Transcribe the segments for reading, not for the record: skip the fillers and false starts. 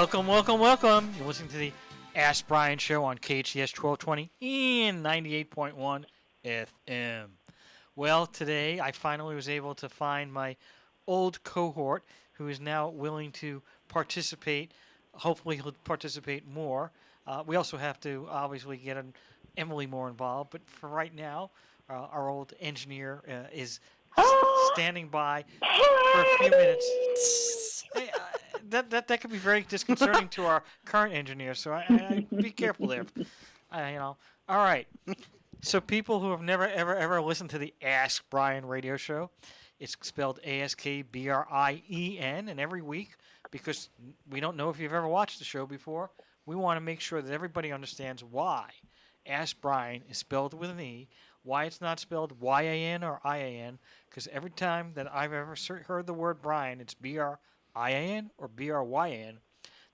Welcome, welcome, welcome. You're listening to the Ask Brien Show on KHTS 1220 and 98.1 FM. Well, today I finally was able to find my old cohort who is now willing to participate. Hopefully he'll participate more. We also have to obviously get Emily more involved, but for right now, our old engineer is standing by for a few minutes. Hey, that could be very disconcerting to our current engineer, so I be careful there. All right. So people who have never ever listened to the Ask Brien radio show, it's spelled ASKBRIEN, and every week, because we don't know if you've ever watched the show before, we want to make sure that everybody understands why Ask Brien is spelled with an E, why it's not spelled Y-A-N or I-A-N, because every time that I've ever heard the word Brien, it's B-R-I-A-N or B-R-Y-N.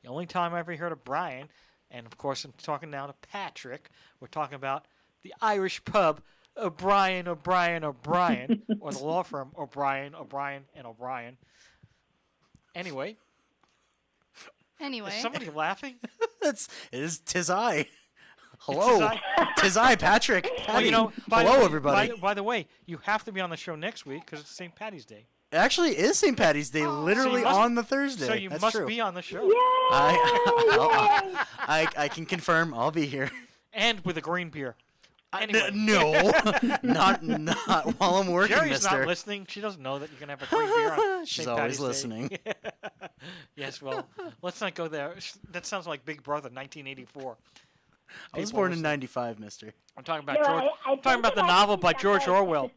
The only time I ever heard of Brien, and of course I'm talking now to Patrick, we're talking about the Irish pub O'Brien, or the law firm O'Brien, and O'Brien. Anyway. Is somebody laughing? Tis I. Hello. Tis I, Patrick. Patty. Well, hello, everybody. By the way, you have to be on the show next week because it's St. Patty's Day. It actually is St. Patty's Day, literally on the Thursday. So you That's must true. be on the show. I can confirm I'll be here. And with a green beer. Anyway. No, not while I'm working, Jerry's mister. not listening. She doesn't know that you can have a green beer on She's St. always Patty's listening. Day. Yes, well, let's not go there. That sounds like Big Brother, 1984. I was born in 95, mister. I'm talking about I'm talking about the novel by George Orwell.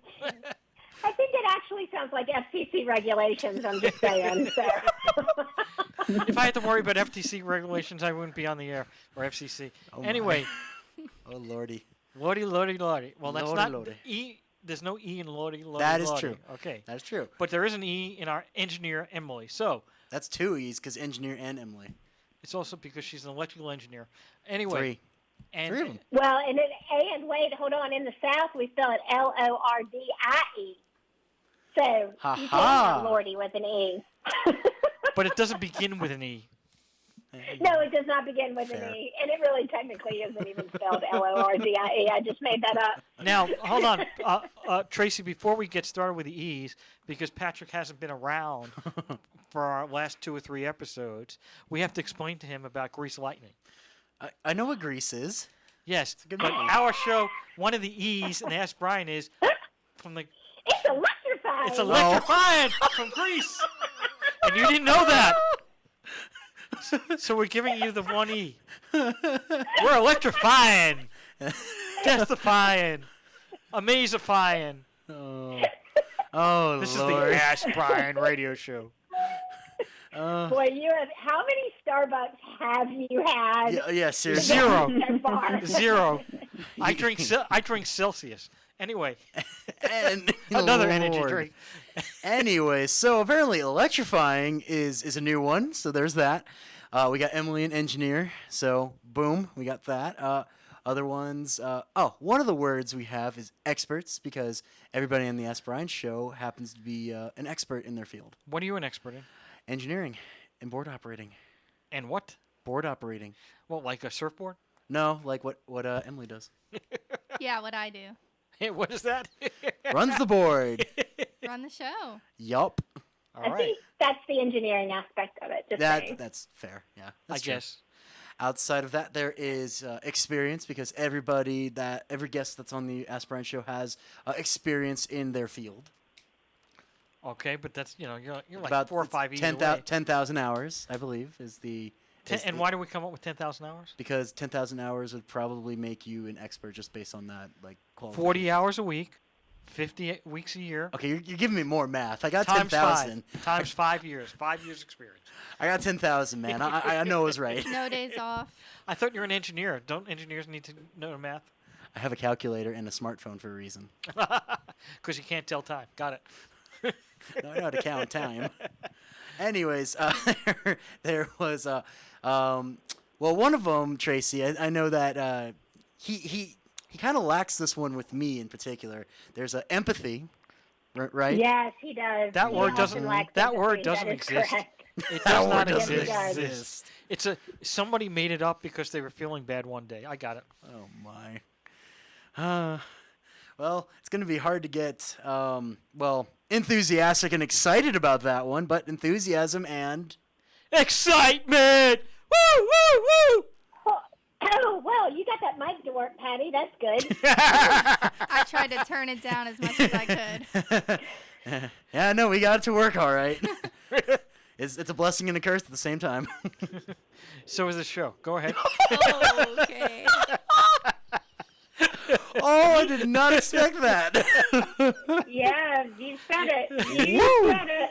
I think it actually sounds like FCC regulations, I'm just saying. So. If I had to worry about FTC regulations, I wouldn't be on the air, or FCC. Anyway. Oh, lordy. Lordy. Well, that's not lordy. E. There's no E in lordy. That is true. Okay. That is true. But there is an E in our engineer, Emily. So. That's two E's, because engineer and Emily. It's also because she's an electrical engineer. Anyway. Three. And, Three of them. Well, and wait, hold on. In the South, we spell it Lordie. So you can't spell lordy with an E. But it doesn't begin with an E. No, it does not begin with an E, and it really technically isn't even spelled Lordie. I just made that up. Now, hold on, Tracy. Before we get started with the E's, because Patrick hasn't been around for our last 2 or 3 episodes, we have to explain to him about grease lightning. I know what grease is. Yes, but our show, one of the E's in Ask Brien is from the. It's electrifying. It's electrifying from Greece, and you didn't know that. So we're giving you the one E. We're electrifying, testifying, amazifying. Oh, This Lord. is the Ask Brien radio show. Boy, you have. How many Starbucks have you had? Yeah, seriously. Zero. I drink Celsius. Anyway, And another energy Lord. drink. Anyway, so apparently electrifying is a new one, so there's that. We got Emily and engineer, so boom, we got that. Other ones, one of the words we have is experts, because everybody on the Ask Brien show happens to be an expert in their field. What are you an expert in? Engineering and board operating. And what? Board operating. Well, like a surfboard? No, like what Emily does. Yeah, what I do. Hey, what is that? Runs the board. Run the show. Yup. All I right. think that's the engineering aspect of it. Just saying. That's fair. Yeah, I that's true. guess. Outside of that, there is experience, because every guest that's on the Ask Brien show has experience in their field. Okay, but that's you're like About 4 or 5 either way. 10,000 hours, I believe, is the. And why do we come up with 10,000 hours? Because 10,000 hours would probably make you an expert just based on that, like, quality. 40 hours a week, 50 weeks a year. Okay, you're giving me more math. I got Times 10,000. Times 5 years. 5 years experience. I got 10,000, man. I know it was right. No days off. I thought you were an engineer. Don't engineers need to know math? I have a calculator and a smartphone for a reason. Because you can't tell time. Got it. No, I know how to count time. Anyways, there was one of them, Tracy. I know that he kind of lacks this one with me in particular. There's empathy, right? Yes, he does. That He word often doesn't. lacks That empathy. word doesn't is exist. correct. It That does word not doesn't exist. exist. Somebody made it up because they were feeling bad one day. I got it. Oh my. Well, it's going to be hard to get enthusiastic and excited about that one, but enthusiasm and Excitement! Woo, woo, woo! Oh, well, you got that mic to work, Patty. That's good. I tried to turn it down as much as I could. yeah, no, we got it to work all right. It's a blessing and a curse at the same time. So is the show. Go ahead. Okay. Oh, I did not expect that. Yeah, you said it. You Woo! said it.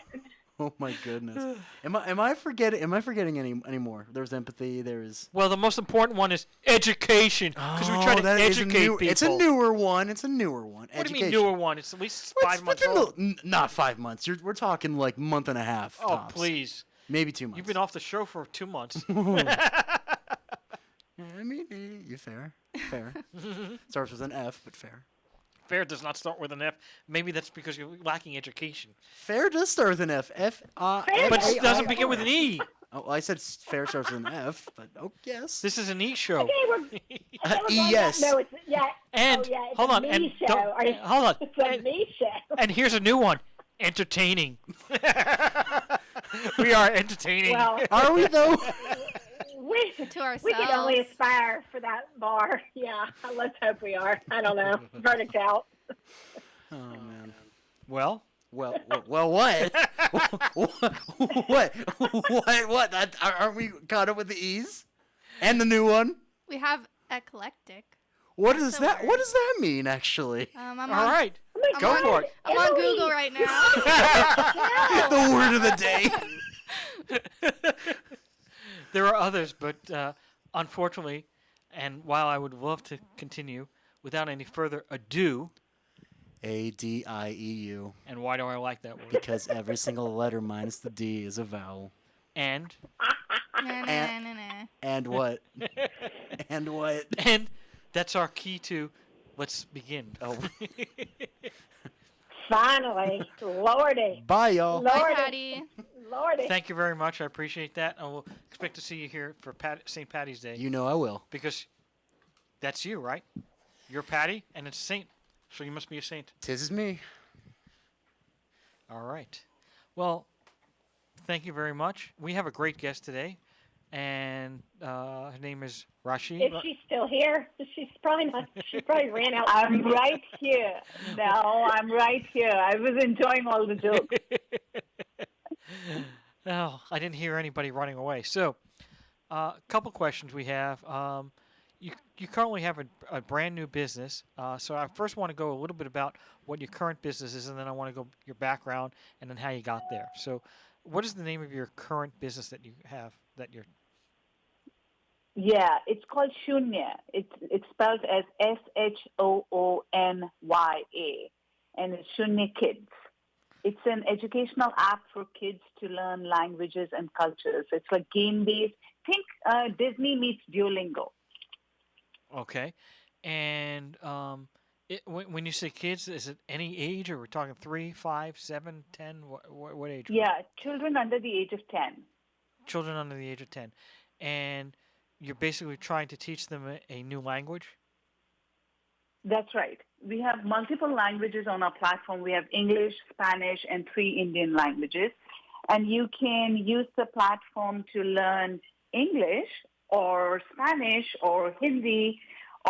Oh my goodness. Am I forgetting any more? There's empathy. There's Well, the most important one is education, because we try to that is a educate people. It's a newer one. What What do you education. mean newer one? It's at least Well, 5 months within old. not 5 months. We're talking like month and a half. Oh, tops. please. Maybe 2 months. You've been off the show for 2 months. I mean, you're fair. Fair. Starts with an F, but fair. Fair does not start with an F. Maybe that's because you're lacking education. Fair does start with an F. F. But it doesn't begin with an E. Oh, well, I said fair starts with an F, but yes. This is an E show. Okay, we're going yes. back. No, it's And oh, yeah, it's hold a on, me and show. don't- hold on. It's a And- me show. And here's a new one. Entertaining. We are entertaining. Well, Are we though? we To ourselves. we can only aspire for that bar. Yeah, let's hope we are. I don't know. Verdict out. Oh man. Well, Well, what? What? Aren't we caught up with the E's? And the new one? We have eclectic. What That's does a that? word. What does that mean, actually? I'm all on, right. Oh my Go God, for it. I'm on Emily. Google right now. The word of the day. There are others, but unfortunately, and while I would love to continue, without any further ado, ADIEU. and why do I like that word? Because every single letter minus the D is a vowel. And Nah, nah, nah, nah. And what? And what? that's our key to let's begin. Oh, Finally, Lordy, bye, y'all. Hi, Lordy, Patty. Lordy. Thank you very much. I appreciate that. I will expect to see you here for St. Patty's Day. You know I will. Because that's you, right? You're Patty, and it's Saint. So you must be a saint. Tis is me. All right. Well, thank you very much. We have a great guest today, and her name is Rashi. Is she still here? She's probably not. She probably ran out. I'm right here. No, I'm right here. I was enjoying all the jokes. Oh, I didn't hear anybody running away. So, a couple questions we have. You currently have a brand new business. So I first want to go a little bit about what your current business is, and then I want to go your background and then how you got there. So, what is the name of your current business that you have that you're? Yeah, it's called Shoonya. It's spelled as SHOONYA, and it's Shoonya Kids. It's an educational app for kids to learn languages and cultures. It's like game-based. Think Disney meets Duolingo. Okay, and when you say kids, is it any age, or we're talking 3, 5, 7, 10? What age? group? Yeah, children under the age of 10. Children under the age of 10, and you're basically trying to teach them a new language. That's right. We have multiple languages on our platform. We have English, Spanish, and 3 Indian languages. And you can use the platform to learn English or Spanish or Hindi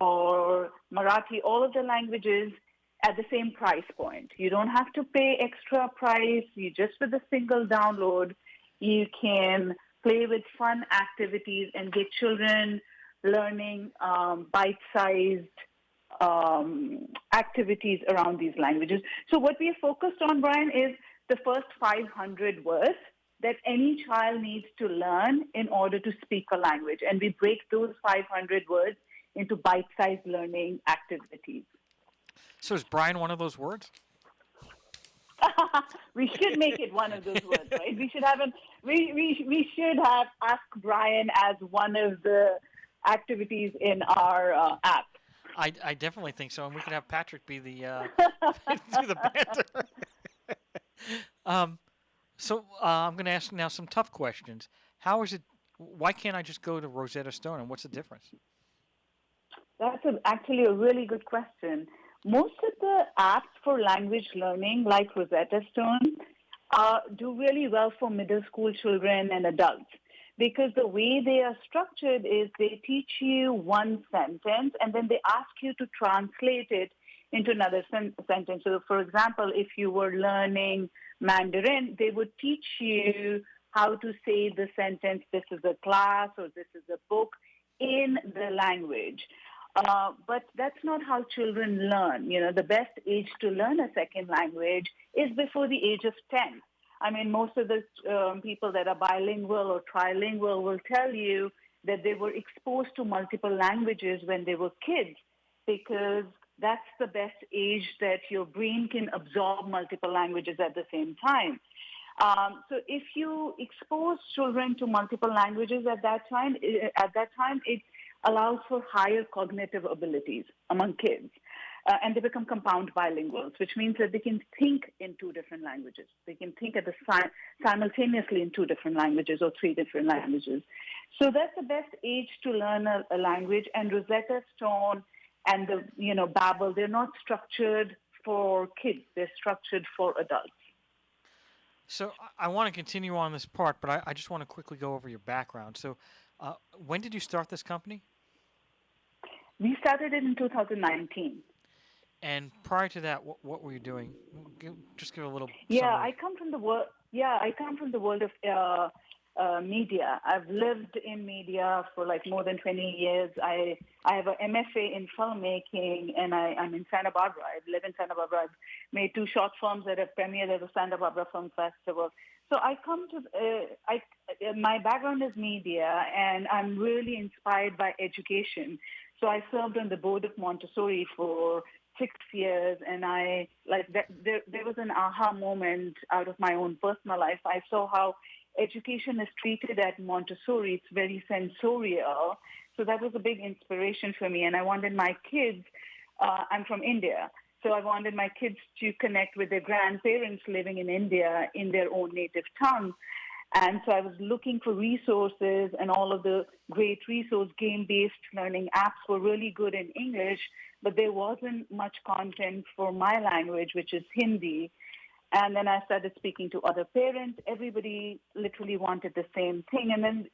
or Marathi, all of the languages at the same price point. You don't have to pay extra price. You just with a single download, you can play with fun activities and get children learning bite-sized activities around these languages. So what we are focused on, Brien, is the first 500 words that any child needs to learn in order to speak a language. And we break those 500 words into bite-sized learning activities. So is Brien one of those words? We should make it one of those words, right? We should have we should have Ask Brien as one of the activities in our app. I definitely think so, and we could have Patrick be the do the banter. So I'm going to ask now some tough questions. How is it Why can't I just go to Rosetta Stone, and what's the difference? That's actually a really good question. Most of the apps for language learning, like Rosetta Stone, do really well for middle school children and adults because the way they are structured is they teach you one sentence and then they ask you to translate it into another sentence. So, for example, if you were learning Mandarin, they would teach you how to say the sentence, this is a class or this is a book, in the language. But that's not how children learn. You know, the best age to learn a second language is before the age of 10. I mean, most of the people that are bilingual or trilingual will tell you that they were exposed to multiple languages when they were kids because that's the best age that your brain can absorb multiple languages at the same time. So if you expose children to multiple languages at that time, it allows for higher cognitive abilities among kids. And they become compound bilinguals, which means that they can think in two different languages. They can think at the simultaneously in two different languages or three different languages. So that's the best age to learn a language. And Rosetta Stone and the Babbel, they're not structured for kids. They're structured for adults. So I want to continue on this part, but I just want to quickly go over your background. So when did you start this company? We started it in 2019. And prior to that, what were you doing? Just give a little. Yeah, summary. I come from the world. Yeah, I come from the world of media. I've lived in media for like more than 20 years. I have an MFA in filmmaking, and I'm in Santa Barbara. I live in Santa Barbara. I've made 2 short films that have premiered at the Santa Barbara Film Festival. So I come to my background is media, and I'm really inspired by education. So I served on the board of Montessori for 6 years, and there was an aha moment out of my own personal life. I saw how education is treated at Montessori. It's very sensorial. So that was a big inspiration for me, and I wanted my kids, I'm from India, so I wanted my kids to connect with their grandparents living in India in their own native tongue. And so I was looking for resources, and all of the great game-based learning apps were really good in English, but there wasn't much content for my language, which is Hindi. And then I started speaking to other parents. Everybody literally wanted the same thing. And then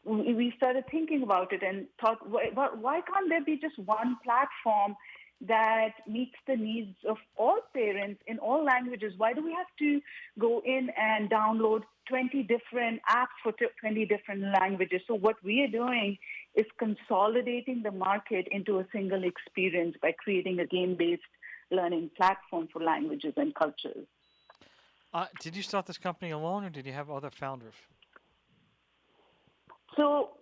we started thinking about it and thought, why can't there be just one platform that meets the needs of all parents in all languages? Why do we have to go in and download 20 different apps for 20 different languages? So what we are doing is consolidating the market into a single experience by creating a game-based learning platform for languages and cultures. Did you start this company alone, or did you have other founders? So,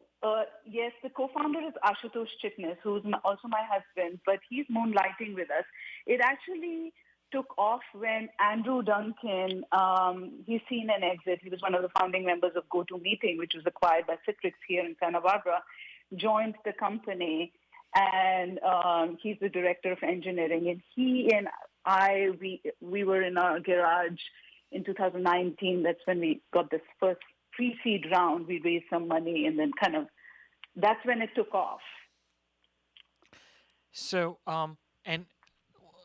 yes, the co-founder is Ashutosh Chitnis, who's also my husband, but he's moonlighting with us. It actually took off when Andrew Duncan, he's seen an exit. He was one of the founding members of GoToMeeting, which was acquired by Citrix here in Santa Barbara, joined the company, and he's the director of engineering. And he and I, we were in our garage in 2019. That's when we got this first pre-seed round. We raised some money, and then that's when it took off. So, and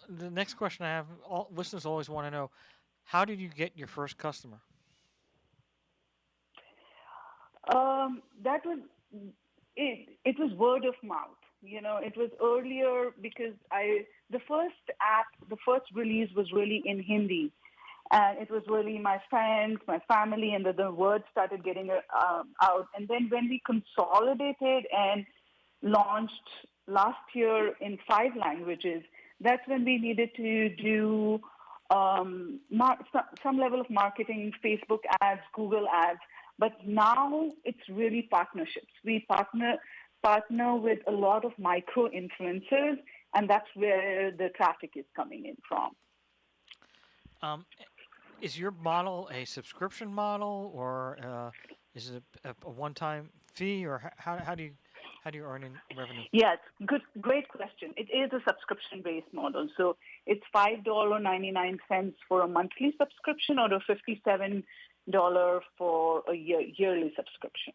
the next question I have, listeners always want to know, how did you get your first customer? That was it. It was word of mouth. It was earlier because the first release was really in Hindi. And it was really my friends, my family, and the word started getting out. And then when we consolidated and launched last year in 5 languages, that's when we needed to do some level of marketing, Facebook ads, Google ads. But now it's really partnerships. We partner with a lot of micro influencers, and that's where the traffic is coming in from. Is your model a subscription model, or is it a one-time fee, or how do you earn in revenue? Yes, great question. It is a subscription-based model. So it's $5.99 for a monthly subscription, or $57 for a yearly subscription.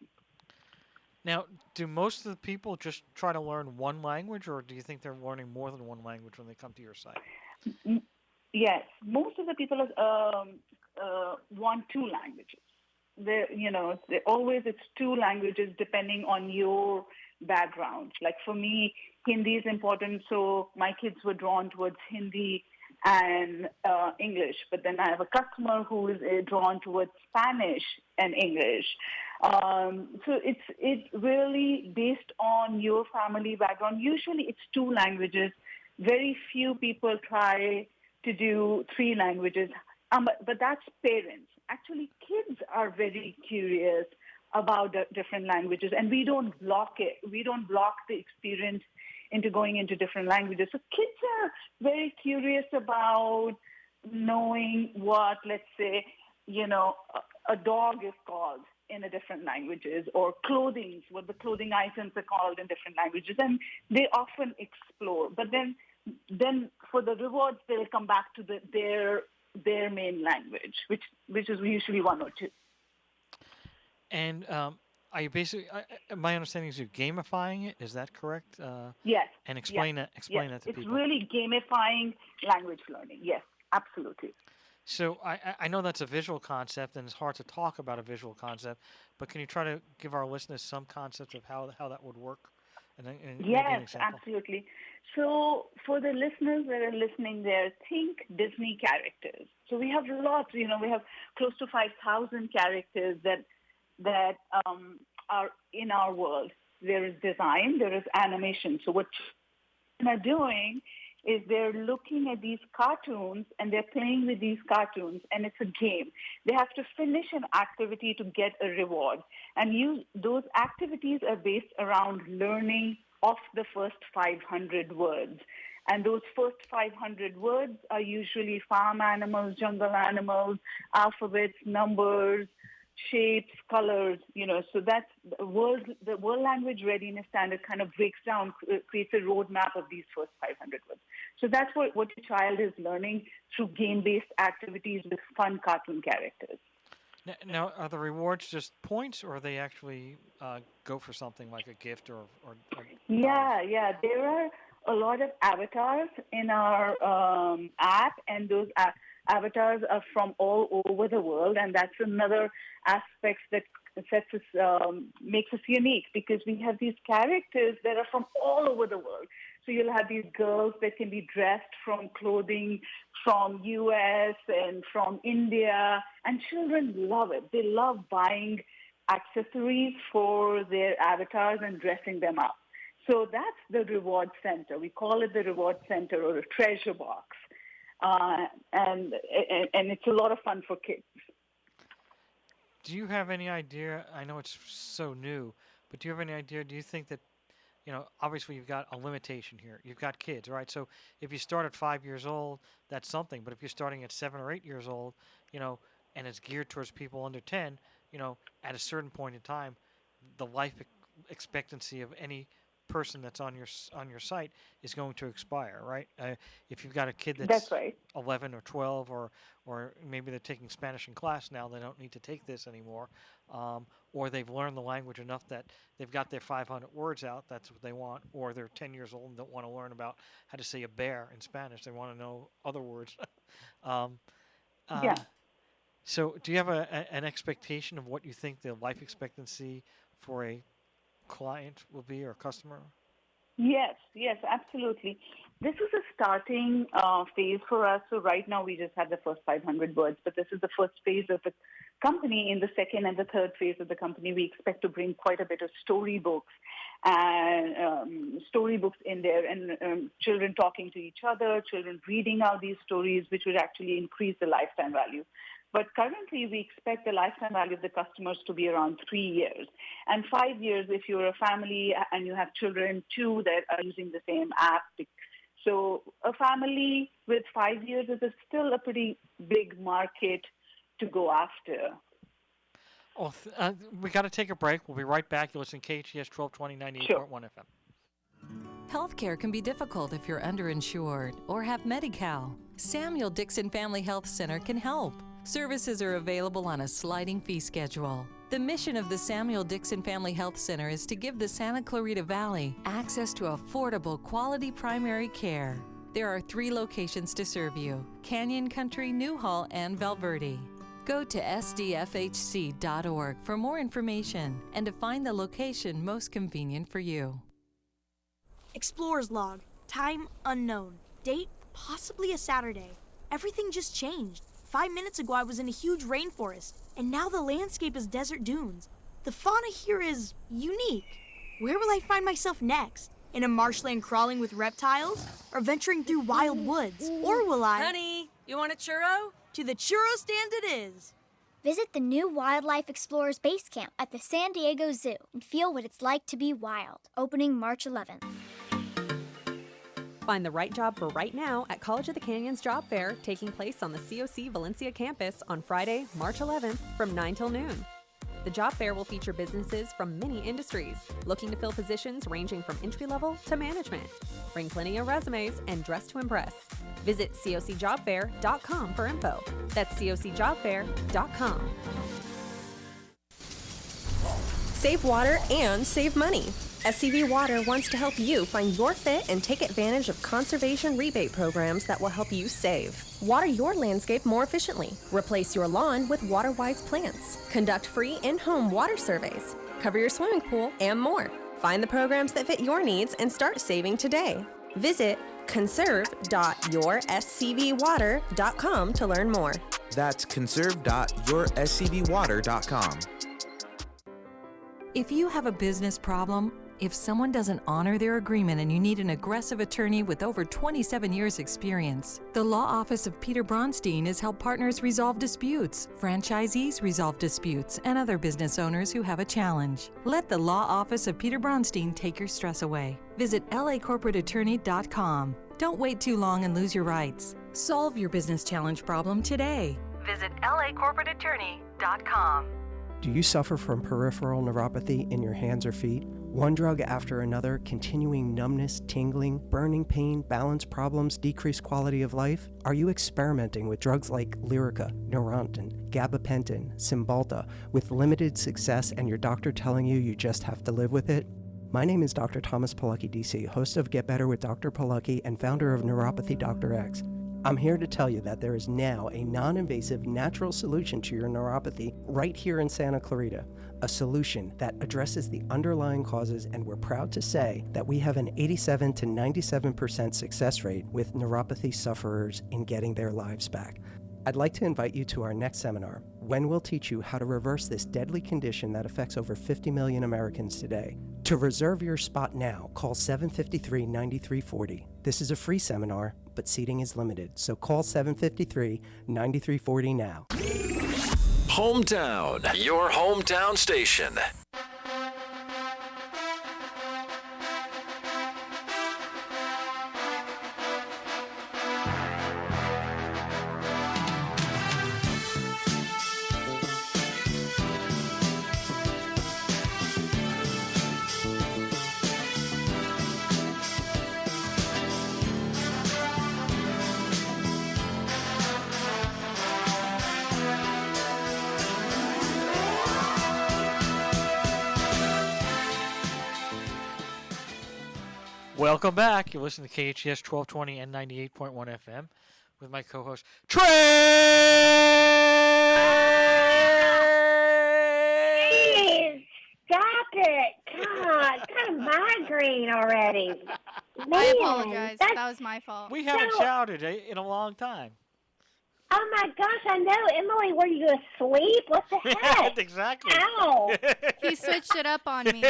Now, do most of the people just try to learn one language, or do you think they're learning more than one language when they come to your site? Yes, most of the people want two languages. Always it's two languages depending on your background. Like for me, Hindi is important, so my kids were drawn towards Hindi and English. But then I have a customer who is drawn towards Spanish and English. So it's really based on your family background. Usually it's two languages. Very few people try to do three languages, but that's parents. Actually, kids are very curious about the different languages, and we don't block it. We don't block the experience into going into different languages. So kids are very curious about knowing what, let's say, a dog is called in a different languages, or what the clothing items are called in different languages, and they often explore. But then for the rewards, they'll come back to their main language, which is usually one or two. And are you basically? My understanding is you're gamifying it. Is that correct? Yes. And explain that to people. It's really gamifying language learning. Yes, absolutely. So I know that's a visual concept, and it's hard to talk about a visual concept. But can you try to give our listeners some concept of how that would work? And maybe an example. Absolutely. So for the listeners that are listening there, think Disney characters. So we have lots. We have close to 5,000 characters that are in our world. There is design, there is animation. So what children are doing is they're looking at these cartoons and they're playing with these cartoons, and it's a game. They have to finish an activity to get a reward. And those activities are based around learning of the first 500 words. And those first 500 words are usually farm animals, jungle animals, alphabets, numbers, shapes, colors, so that's the World Language Readiness Standard kind of breaks down, creates a roadmap of these first 500 words. So that's what your child is learning through game-based activities with fun cartoon characters. Now, are the rewards just points, or they actually go for something like a gift or Yeah. There are a lot of avatars in our app, and those avatars are from all over the world, and that's another aspect that makes us unique, because we have these characters that are from all over the world. So you'll have these girls that can be dressed from clothing from U.S. and from India, and children love it. They love buying accessories for their avatars and dressing them up. So that's the reward center. We call it the reward center, or a treasure box. And it's a lot of fun for kids. Do you have any idea? I know it's so new, but do you have any idea? Do you think that, obviously you've got a limitation here. You've got kids, right? So if you start at 5 years old, that's something. But if you're starting at 7 or 8 years old, and it's geared towards people under 10, at a certain point in time, the life expectancy of any person that's on your site is going to expire, right? If you've got a kid that's right. 11 or 12, or maybe they're taking Spanish in class now, they don't need to take this anymore, or they've learned the language enough that they've got their 500 words out, that's what they want, or they're 10 years old and don't want to learn about how to say a bear in Spanish, they want to know other words. Yeah. So do you have an expectation of what you think the life expectancy for a client will be, or customer? Yes, absolutely. This is a starting phase for us. So right now we just had the first 500 words, but this is the first phase of the company. In the second and the third phase of the company, we expect to bring quite a bit of storybooks and storybooks in there, and children talking to each other, children reading out these stories, which would actually increase the lifetime value. But currently, we expect the lifetime value of the customers to be around 3 years. And 5 years if you're a family and you have children too that are using the same app. So a family with 5 years is still a pretty big market to go after. Oh, we got to take a break. We'll be right back. You're listening to KHTS 1220 98.1 FM. Healthcare can be difficult if you're underinsured or have Medi-Cal. Samuel Dixon Family Health Center can help. Services are available on a sliding fee schedule. The mission of the Samuel Dixon Family Health Center is to give the Santa Clarita Valley access to affordable, quality primary care. There are 3 locations to serve you: Canyon Country, Newhall, and Valverde. Go to sdfhc.org for more information and to find the location most convenient for you. Explorer's log. Time unknown. Date possibly a Saturday. Everything just changed. 5 minutes ago I was in a huge rainforest, and now the landscape is desert dunes. The fauna here is unique. Where will I find myself next? In a marshland crawling with reptiles? Or venturing through wild woods? Or will I... Honey, you want a churro? To the churro stand it is. Visit the new Wildlife Explorers Base Camp at the San Diego Zoo and feel what it's like to be wild. Opening March 11th. Find the right job for right now at College of the Canyons Job Fair, taking place on the COC Valencia campus on Friday, March 11th from 9 till noon. The job fair will feature businesses from many industries looking to fill positions ranging from entry-level to management. Bring plenty of resumes and dress to impress. Visit cocjobfair.com for info. That's cocjobfair.com. Save water and save money. SCV Water wants to help you find your fit and take advantage of conservation rebate programs that will help you save. Water your landscape more efficiently. Replace your lawn with water-wise plants. Conduct free in-home water surveys. Cover your swimming pool and more. Find the programs that fit your needs and start saving today. Visit conserve.yourscvwater.com to learn more. That's conserve.yourscvwater.com. If you have a business problem, if someone doesn't honor their agreement and you need an aggressive attorney with over 27 years experience, the Law Office of Peter Bronstein has helped partners resolve disputes, franchisees resolve disputes, and other business owners who have a challenge. Let the Law Office of Peter Bronstein take your stress away. Visit lacorporateattorney.com. Don't wait too long and lose your rights. Solve your business challenge problem today. Visit lacorporateattorney.com. Do you suffer from peripheral neuropathy in your hands or feet? One drug after another, continuing numbness, tingling, burning pain, balance problems, decreased quality of life? Are you experimenting with drugs like Lyrica, Neurontin, gabapentin, Cymbalta with limited success and your doctor telling you just have to live with it? My name is Dr. Thomas Pilecki, DC, host of Get Better with Dr. Pilecki and founder of Neuropathy Dr. X. I'm here to tell you that there is now a non-invasive natural solution to your neuropathy right here in Santa Clarita. A solution that addresses the underlying causes, and we're proud to say that we have an 87 to 97% success rate with neuropathy sufferers in getting their lives back. I'd like to invite you to our next seminar, when we'll teach you how to reverse this deadly condition that affects over 50 million Americans today. To reserve your spot now, call 753-9340. This is a free seminar, but seating is limited, so call 753-9340 now. Hometown, your hometown station. Welcome back. You're listening to KHTS 1220 and 98.1 FM with my co-host, Trey! Stop it. God, got a migraine already. Man, I apologize. That was my fault. We haven't shouted in a long time. Oh my gosh, I know. Emily, were you asleep? What the heck? Exactly. Ow. He switched it up on me.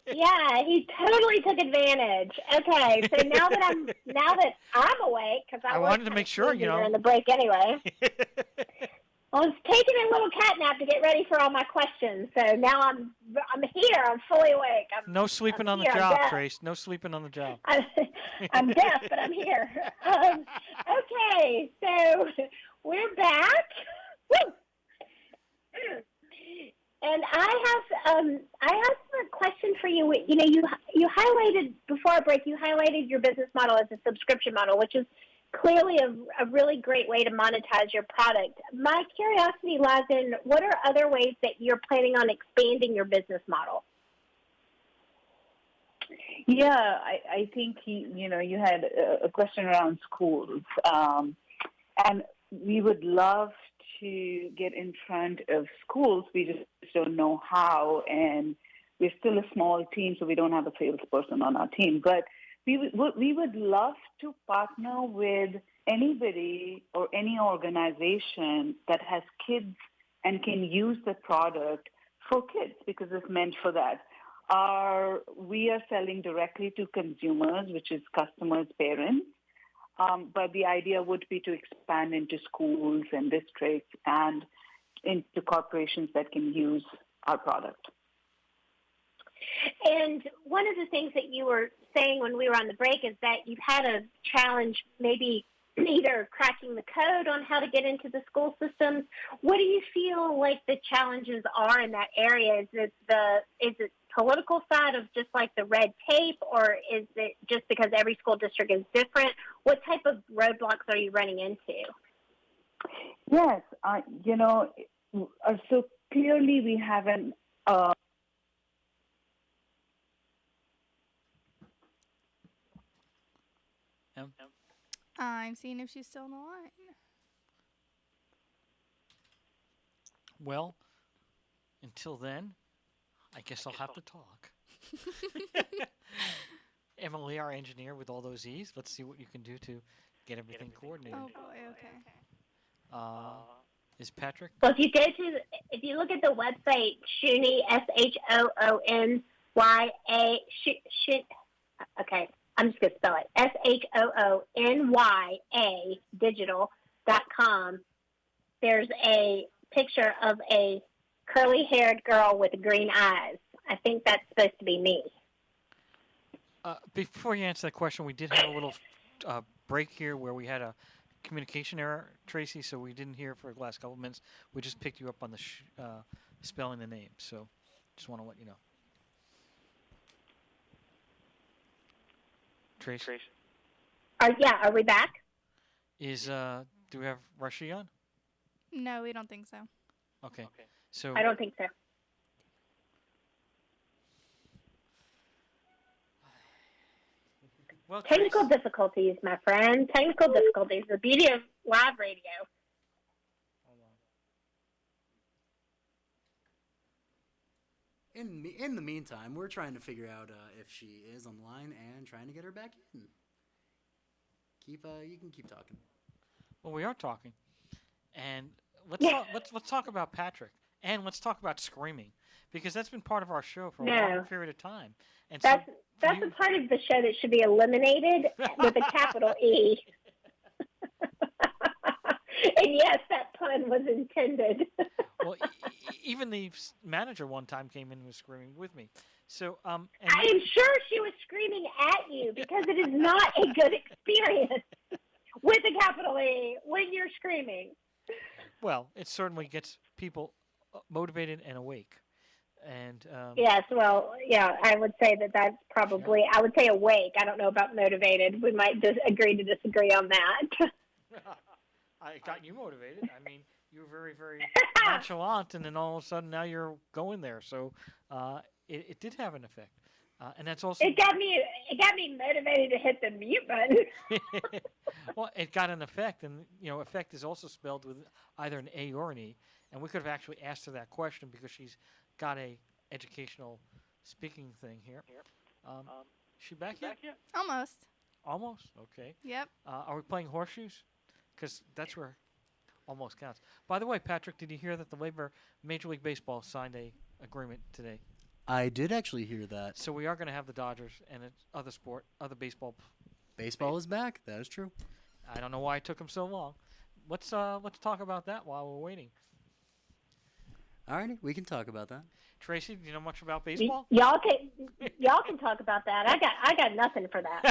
Yeah, he totally took advantage. Okay, so now that I'm awake, because I wanted to make sure, during the break anyway. I was taking a little cat nap to get ready for all my questions, so now I'm here. I'm fully awake. No sleeping on the job, Trace. No sleeping on the job. I'm deaf, but I'm here. Okay, so we're back. Woo! And I have a question for you. You highlighted before our break. You highlighted your business model as a subscription model, which is clearly a really great way to monetize your product. My curiosity lies in what are other ways that you're planning on expanding your business model? Yeah, I think you had a question around schools, and we would love to get in front of schools. We just don't know how, and we're still a small team, so we don't have a salesperson on our team. But we would love to partner with anybody or any organization that has kids and can use the product for kids because it's meant for that. We are selling directly to consumers, which is customers' parents. But the idea would be to expand into schools and districts and into corporations that can use our product. And one of the things that you were saying when we were on the break is that you've had a challenge maybe either cracking the code on how to get into the school systems. What do you feel like the challenges are in that area? Is it political side of just like the red tape, or is it just because every school district is different? What type of roadblocks are you running into? Yes, so clearly we haven't. I'm seeing if she's still on the line. Well, until then, I guess I'll have to talk. Emily, our engineer with all those E's, let's see what you can do to get everything coordinated. Oh boy, okay. Is Patrick? Well, if you look at the website, Shoonya, SHOONYA, okay, I'm just going to spell it, SHOONYA digital.com. There's a picture of a curly-haired girl with green eyes. I think that's supposed to be me. Before you answer that question, we did have a little break here where we had a communication error, Tracy, so we didn't hear for the last couple of minutes. We just picked you up on the spelling the name, so just want to let you know. Tracy? Are we back? Do we have Rashi on? No, we don't think so. Okay. So I don't think so. Well, technical difficulties, my friend. Technical difficulties. The beauty of live radio. In the meantime, we're trying to figure out if she is on the line and trying to get her back in. You can keep talking. Well, we are talking, and let's talk about Patrick, and let's talk about screaming, because that's been part of our show for a long period of time. And that's a part of the show that should be eliminated with a capital E. And yes, that pun was intended. Well, even the manager one time came in and was screaming with me. So, I am sure she was screaming at you because it is not a good experience with a capital E when you're screaming. Well, it certainly gets people motivated and awake. And yes, well, yeah, I would say that's probably, I would say awake. I don't know about motivated. We might just agree to disagree on that. I got you motivated. I mean, you were very, very nonchalant, and then all of a sudden now you're going there. So it did have an effect, and that's also it got me motivated to hit the mute button. Well, it got an effect, and effect is also spelled with either an A or an E, and we could have actually asked her that question because she's got a educational speaking thing here. Is she back yet? Almost. Almost? Okay. Yep. Are we playing horseshoes? Because that's where almost counts. By the way, Patrick, did you hear that the Major League Baseball signed a agreement today? I did actually hear that. So we are going to have the Dodgers and other baseball. Baseball is back. That is true. I don't know why it took them so long. Let's talk about that while we're waiting. Alrighty, we can talk about that. Tracy, do you know much about baseball? Y'all can talk about that. I got nothing for that.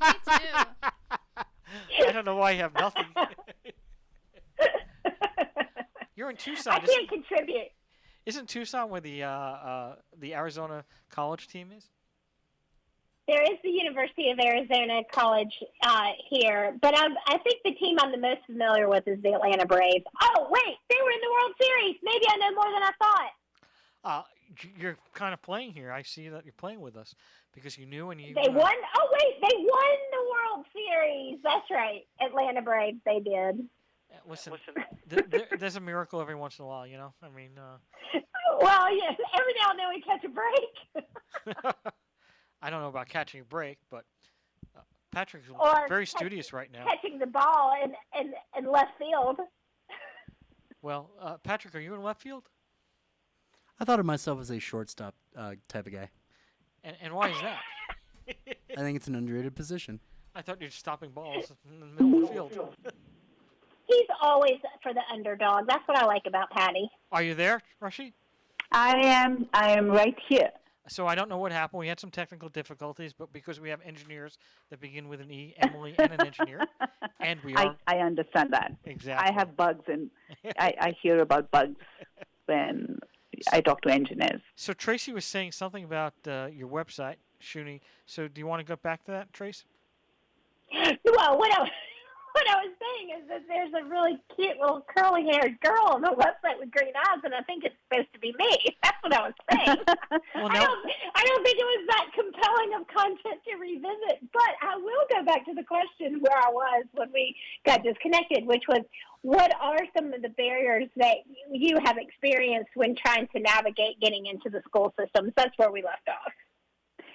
Me too. I don't know why you have nothing. You're in Tucson. I can't contribute. Isn't Tucson where the Arizona college team is? There is the University of Arizona College here, but I think the team I'm the most familiar with is the Atlanta Braves. Oh, wait, they were in the World Series. Maybe I know more than I thought. You're kind of playing here. I see that you're playing with us because you knew and you. They won? Oh, wait, they won the World Series. That's right. Atlanta Braves, they did. Listen, there's a miracle every once in a while, you know? I mean... Well, yes, every now and then we catch a break. I don't know about catching a break, but Patrick's very studious right now. Catching the ball in left field. Well, Patrick, are you in left field? I thought of myself as a shortstop type of guy. And why is that? I think it's an underrated position. I thought you were stopping balls in the middle of the field. He's always for the underdog. That's what I like about Patty. Are you there, Rashi? I am right here. So I don't know what happened. We had some technical difficulties, but because we have engineers that begin with an E, Emily, and an engineer, and we are... I understand that. Exactly. I have bugs, and I hear about bugs when I talk to engineers. So Tracy was saying something about your website, Shoonya. So do you want to go back to that, Trace? Well, what I was saying is that there's a really cute little curly-haired girl on the website with green eyes, and I think it's supposed to be me. That's what I was saying. Well, I don't think it was that compelling of content to revisit, but I will go back to the question where I was when we got disconnected, which was, what are some of the barriers that you have experienced when trying to navigate getting into the school systems? That's where we left off.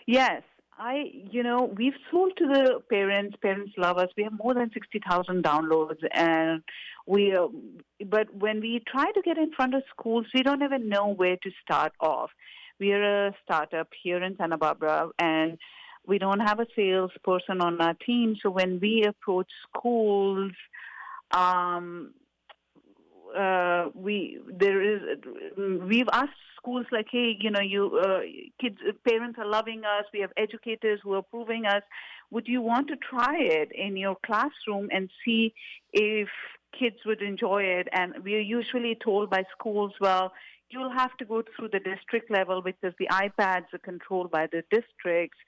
Yes. We've sold to the parents. Parents love us. We have more than 60,000 downloads, and but when we try to get in front of schools, we don't even know where to start off. We are a startup here in Santa Barbara, and we don't have a salesperson on our team. So when we approach schools, we've asked schools like, hey, kids, parents are loving us. We have educators who are approving us. Would you want to try it in your classroom and see if kids would enjoy it? And we are usually told by schools, well, you'll have to go through the district level because the iPads are controlled by the districts.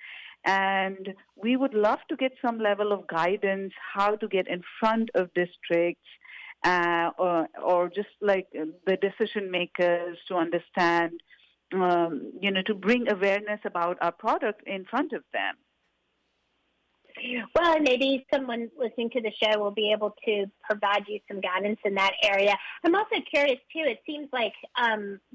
And we would love to get some level of guidance how to get in front of districts. Or just like the decision makers to understand, to bring awareness about our product in front of them. Well, maybe someone listening to the show will be able to provide you some guidance in that area. I'm also curious, too. It seems like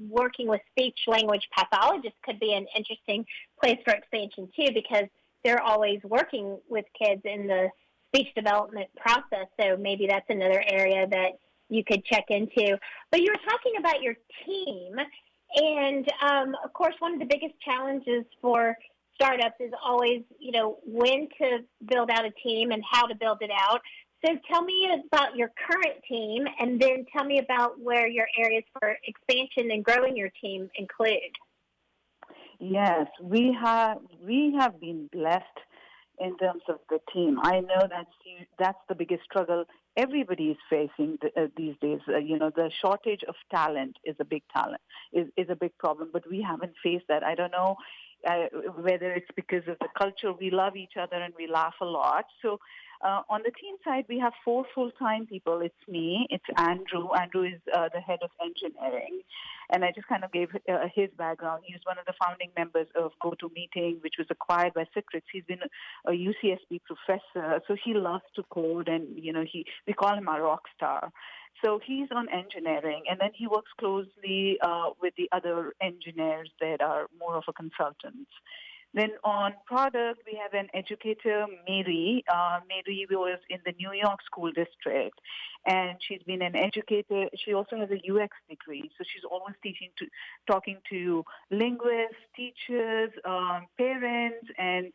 working with speech-language pathologists could be an interesting place for expansion, too, because they're always working with kids in the speech development process, so maybe that's another area that you could check into. But you were talking about your team, and of course, one of the biggest challenges for startups is always, when to build out a team and how to build it out. So tell me about your current team, and then tell me about where your areas for expansion and growing your team include. Yes, we have been blessed in terms of the team. I know that's the biggest struggle everybody is facing these days. The shortage of talent is a big problem, but we haven't faced that. I don't know whether it's because of the culture. We love each other and we laugh a lot. So on the team side, we have 4 full-time people. It's me. It's Andrew. Andrew is the head of engineering. And I just kind of gave his background. He's one of the founding members of GoToMeeting, which was acquired by Secrets. He's been a UCSB professor, so he loves to code, and we call him our rock star. So he's on engineering, and then he works closely with the other engineers that are more of a consultant. Then on product, we have an educator, Mary. Mary was in the New York school district, and she's been an educator. She also has a UX degree, so she's always talking to linguists, teachers, parents, and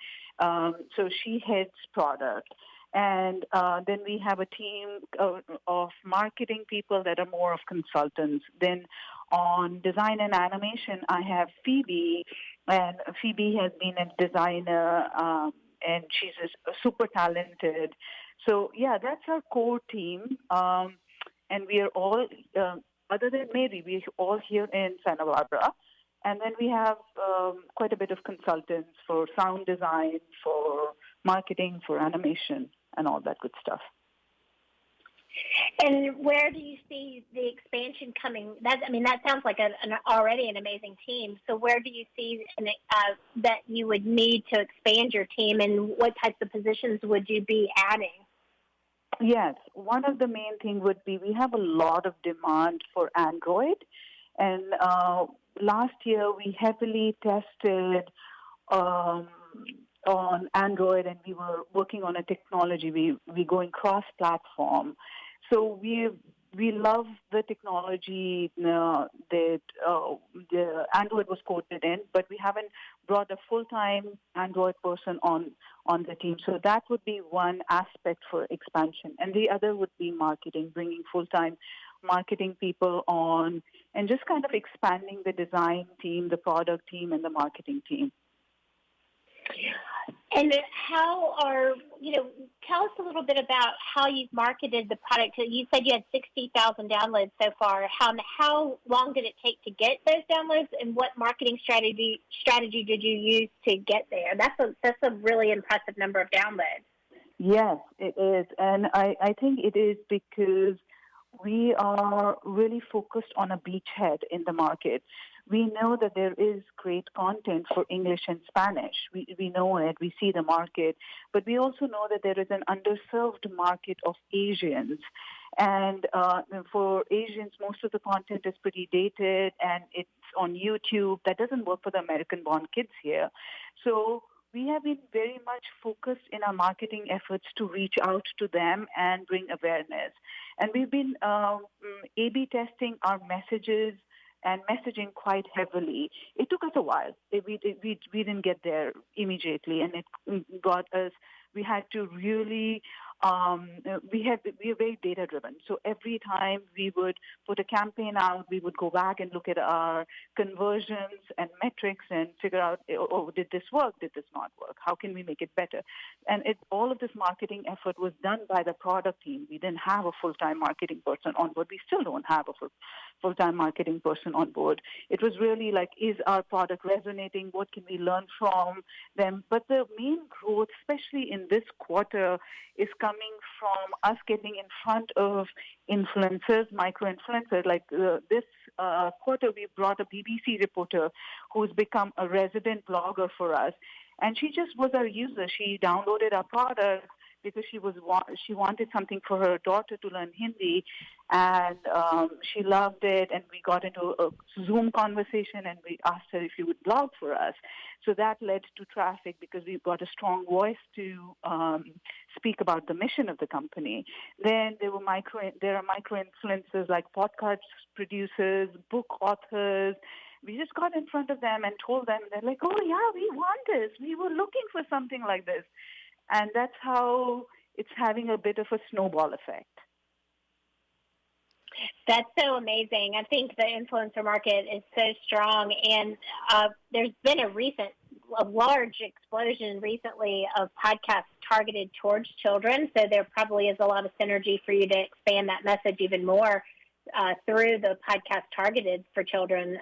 so she heads product. And then we have a team of marketing people that are more of consultants. Then on design and animation, I have Phoebe, and Phoebe has been a designer, and she's super talented. So, yeah, that's our core team. And we are all, other than Mary, we're all here in Santa Barbara. And then we have quite a bit of consultants for sound design, for marketing, for animation, and all that good stuff. And where do you see the expansion coming? That sounds like already an amazing team. So where do you see that you would need to expand your team, and what types of positions would you be adding? Yes, one of the main things would be we have a lot of demand for Android. And last year we heavily tested on Android, and we were working on a technology. We going cross-platform. So we love the technology that the Android was coded in, but we haven't brought a full-time Android person on the team. So that would be one aspect for expansion. And the other would be marketing, bringing full-time marketing people on, and just kind of expanding the design team, the product team, and the marketing team. And tell us a little bit about how you've marketed the product. You said you had 60,000 downloads so far. How long did it take to get those downloads, and what marketing strategy did you use to get there? That's a really impressive number of downloads. Yes, it is. And I think it is because we are really focused on a beachhead in the market. We know that there is great content for English and Spanish. We know it. We see the market. But we also know that there is an underserved market of Asians. And for Asians, most of the content is pretty dated, and it's on YouTube. That doesn't work for the American-born kids here. So we have been very much focused in our marketing efforts to reach out to them and bring awareness. And we've been A/B testing our messages and messaging quite heavily. It took us a while. We didn't get there immediately, and it got us. We had to really. We are very data driven. So every time we would put a campaign out, we would go back and look at our conversions and metrics and figure out, did this work? Did this not work? How can we make it better? And all of this marketing effort was done by the product team. We didn't have a full-time marketing person on board. We still don't have a full-time marketing person on board. It was really like, is our product resonating? What can we learn from them? But the main growth, especially in this quarter, is coming from us getting in front of influencers, micro-influencers. Like this quarter, we brought a BBC reporter who's become a resident blogger for us. And she just was our user. She downloaded our product because she wanted something for her daughter to learn Hindi, and she loved it. And we got into a Zoom conversation, and we asked her if she would blog for us. So that led to traffic because we've got a strong voice to speak about the mission of the company. Then there are micro-influencers like podcast producers, book authors. We just got in front of them and told them, they're like, oh, yeah, we want this. We were looking for something like this. And that's how it's having a bit of a snowball effect. That's so amazing. I think the influencer market is so strong, and there's been a large explosion recently of podcasts targeted towards children, so there probably is a lot of synergy for you to expand that message even more through the podcast targeted for children.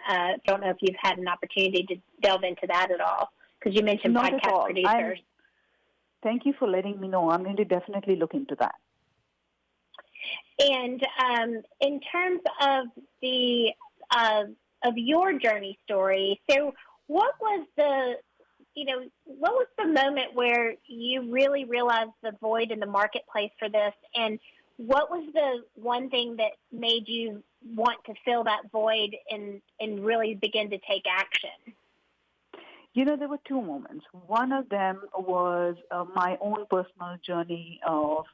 Don't know if you've had an opportunity to delve into that at all, because you mentioned Not podcast producers. Thank you for letting me know. I'm going to definitely look into that. And in terms of of your journey story, so what was the moment where you really realized the void in the marketplace for this, and what was the one thing that made you want to fill that void and really begin to take action? There were two moments. One of them was my own personal journey of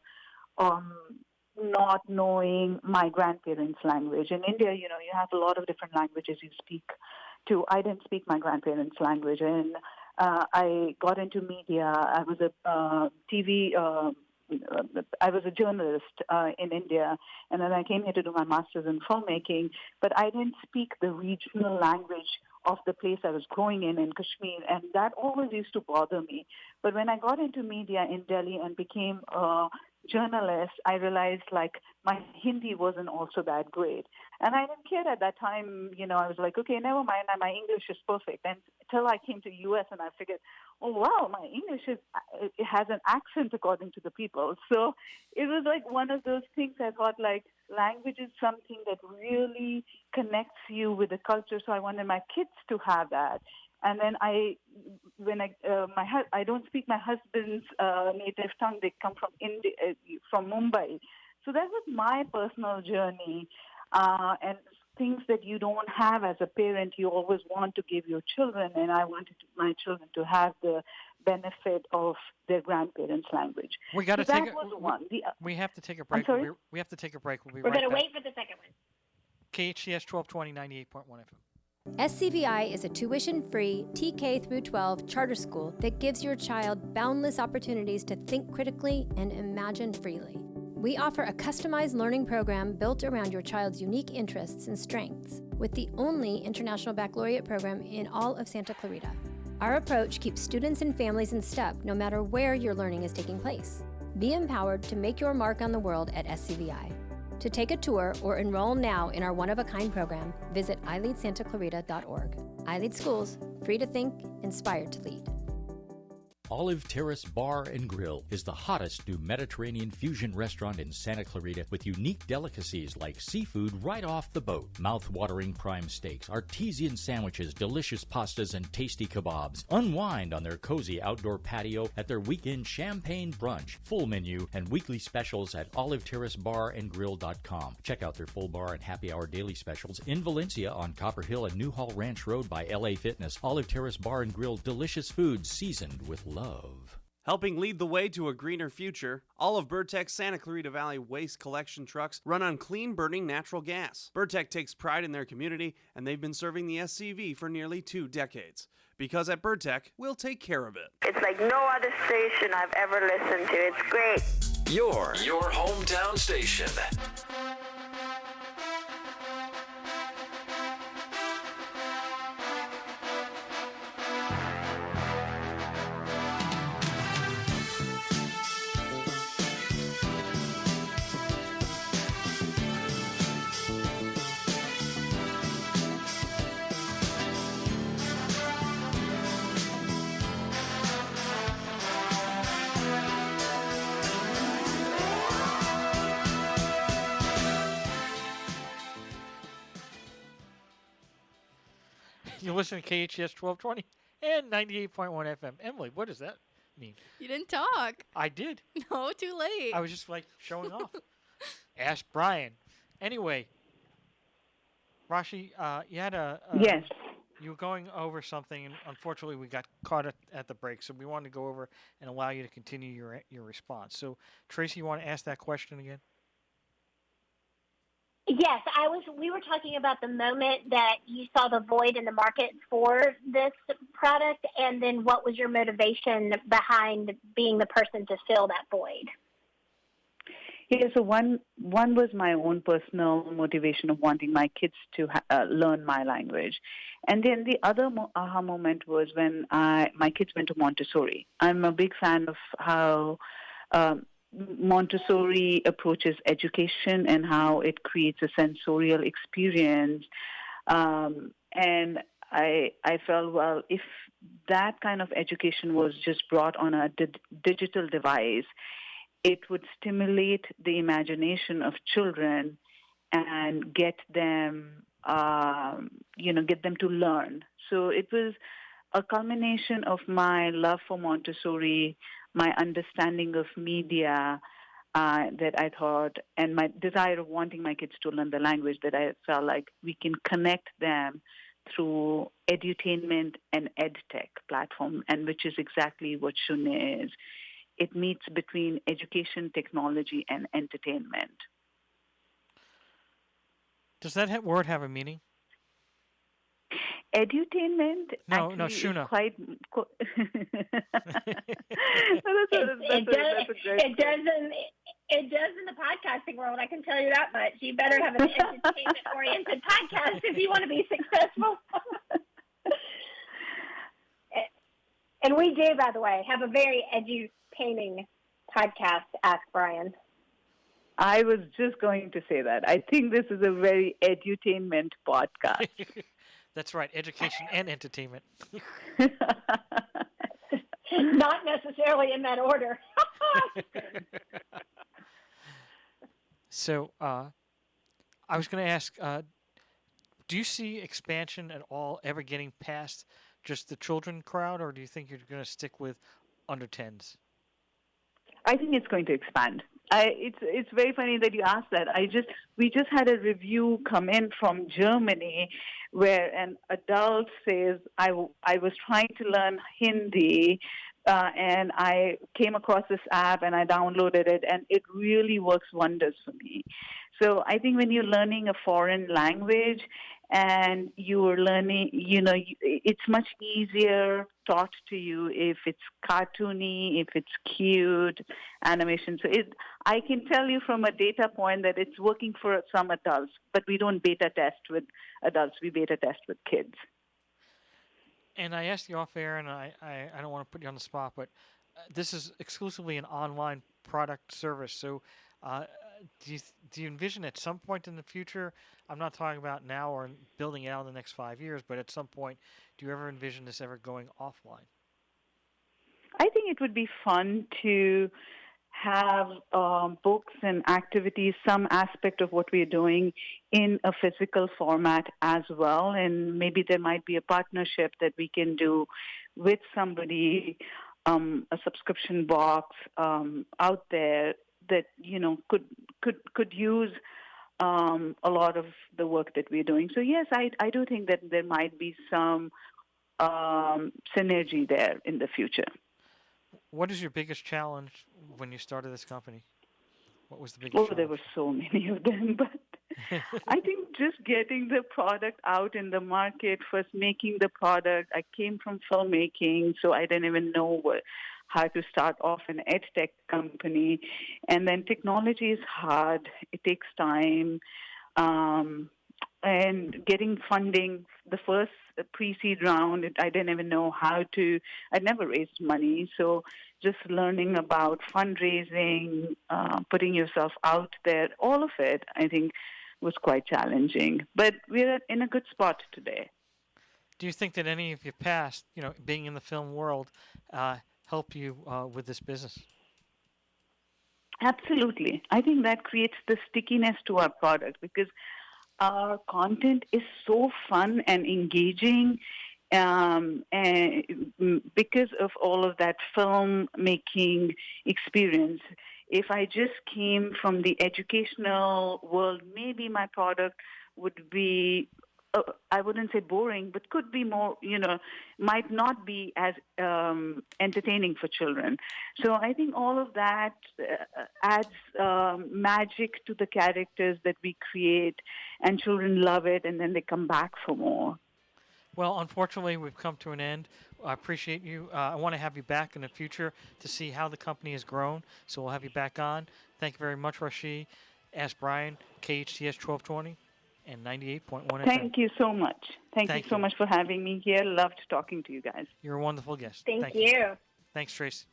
not knowing my grandparents' language. In India, you have a lot of different languages you speak to. I didn't speak my grandparents' language, and I got into media. I was a I was a journalist in India, and then I came here to do my master's in filmmaking, but I didn't speak the regional language of the place I was growing in Kashmir, and that always used to bother me. But when I got into media in Delhi and became a journalist, I realized like my Hindi wasn't also that great. And I didn't care at that time. I was like, okay, never mind. My English is perfect. And until I came to U.S. and I figured, oh, wow, my English it has an accent according to the people. So it was like one of those things I thought like language is something that really connects you with the culture. So I wanted my kids to have that. And then I don't speak my husband's native tongue. They come from India, from Mumbai. So that was my personal journey. And things that you don't have as a parent, you always want to give your children. And I wanted my children to have the benefit of their grandparents' language. We got to so take that was one. We have to take a break. I'm sorry? We have to take a break. We'll be We're right going to back. wait for the second one. KHTS 1220, 98.1 FM. SCVI is a tuition-free TK through 12 charter school that gives your child boundless opportunities to think critically and imagine freely. We offer a customized learning program built around your child's unique interests and strengths, with the only international baccalaureate program in all of Santa Clarita. Our approach keeps students and families in step no matter where your learning is taking place. Be empowered to make your mark on the world at SCVI. To take a tour or enroll now in our one-of-a-kind program, visit iLeadSantaClarita.org. iLead Schools, free to think, inspired to lead. Olive Terrace Bar and Grill is the hottest new Mediterranean fusion restaurant in Santa Clarita with unique delicacies like seafood right off the boat, mouth-watering prime steaks, artesian sandwiches, delicious pastas, and tasty kebabs. Unwind on their cozy outdoor patio at their weekend champagne brunch, full menu, and weekly specials at oliveterracebarandgrill.com. Check out their full bar and happy hour daily specials in Valencia on Copper Hill and Newhall Ranch Road by LA Fitness. Olive Terrace Bar and Grill, delicious food seasoned with love. Helping lead the way to a greener future, all of Burtech's Santa Clarita Valley waste collection trucks run on clean-burning natural gas. Burtech takes pride in their community, and they've been serving the SCV for nearly 2 decades. Because at Burtech, we'll take care of it. It's like no other station I've ever listened to. It's great. Your hometown station. You listen to KHTS 1220 and 98.1 FM. Emily, what does that mean? You didn't talk. I did. No, too late. I was just like showing off. Ask Brien. Anyway, Rashi, you had a yes. You were going over something, and unfortunately, we got caught at the break. So we wanted to go over and allow you to continue your response. So, Tracy, you want to ask that question again? Yes, we were talking about the moment that you saw the void in the market for this product, and then what was your motivation behind being the person to fill that void? Yeah, so one was my own personal motivation of wanting my kids to learn my language. And then the other aha moment was when my kids went to Montessori. I'm a big fan of how Montessori approaches education and how it creates a sensorial experience. And I felt, well, if that kind of education was just brought on a digital device, it would stimulate the imagination of children and get them to learn. So it was a culmination of my love for Montessori, my understanding of media that I thought, and my desire of wanting my kids to learn the language, that I felt like we can connect them through edutainment and edtech platform, and which is exactly what Shoonya is. It meets between education, technology, and entertainment. Does that word have a meaning? Edutainment. No, Shoonya. Quite. It does in the podcasting world. I can tell you that much. You better have an entertainment-oriented podcast if you want to be successful. And we do, by the way, have a very edutaining podcast, Ask Brien. I was just going to say that. I think this is a very edutainment podcast. That's right, education and entertainment. Not necessarily in that order. So, I was going to ask, do you see expansion at all ever getting past just the children crowd, or do you think you're going to stick with under 10s? I think it's going to expand. It's very funny that you asked that. We just had a review come in from Germany where an adult says, I was trying to learn Hindi and I came across this app and I downloaded it and it really works wonders for me. So I think when you're learning a foreign language and you're learning, it's much easier taught to you if it's cartoony, if it's cute, animation. So I can tell you from a data point that it's working for some adults, but we don't beta test with adults. We beta test with kids. And I asked you off air, and I don't want to put you on the spot, but this is exclusively an online product service. So do you envision at some point in the future, I'm not talking about now or building it out in the next 5 years, but at some point, do you ever envision this ever going offline? I think it would be fun to have books and activities, some aspect of what we're doing in a physical format as well. And maybe there might be a partnership that we can do with somebody, a subscription box out there that, could use a lot of the work that we're doing. So yes, I do think that there might be some synergy there in the future. What is your biggest challenge when you started this company? What was the biggest challenge? There were so many of them, but I think just getting the product out in the market, first making the product. I came from filmmaking, so I didn't even know how to start off an ed tech company. And then technology is hard. It takes time. And getting funding, the first pre-seed round, I didn't even know I'd never raised money. So just learning about fundraising, putting yourself out there, all of it, I think, was quite challenging. But we're in a good spot today. Do you think that any of your past, being in the film world, help you with this business? Absolutely. I think that creates the stickiness to our product because our content is so fun and engaging, and because of all of that filmmaking experience. If I just came from the educational world, maybe my product would be, I wouldn't say boring, but could be more, might not be as entertaining for children. So I think all of that adds magic to the characters that we create, and children love it, and then they come back for more. Well, unfortunately, we've come to an end. I appreciate you. I want to have you back in the future to see how the company has grown, so we'll have you back on. Thank you very much, Rashi. Ask Brien, KHTS 1220. And 98.1 Thank you so much. Thank you so much for having me here. Loved talking to you guys. You're a wonderful guest. Thank you. Thanks, Tracy.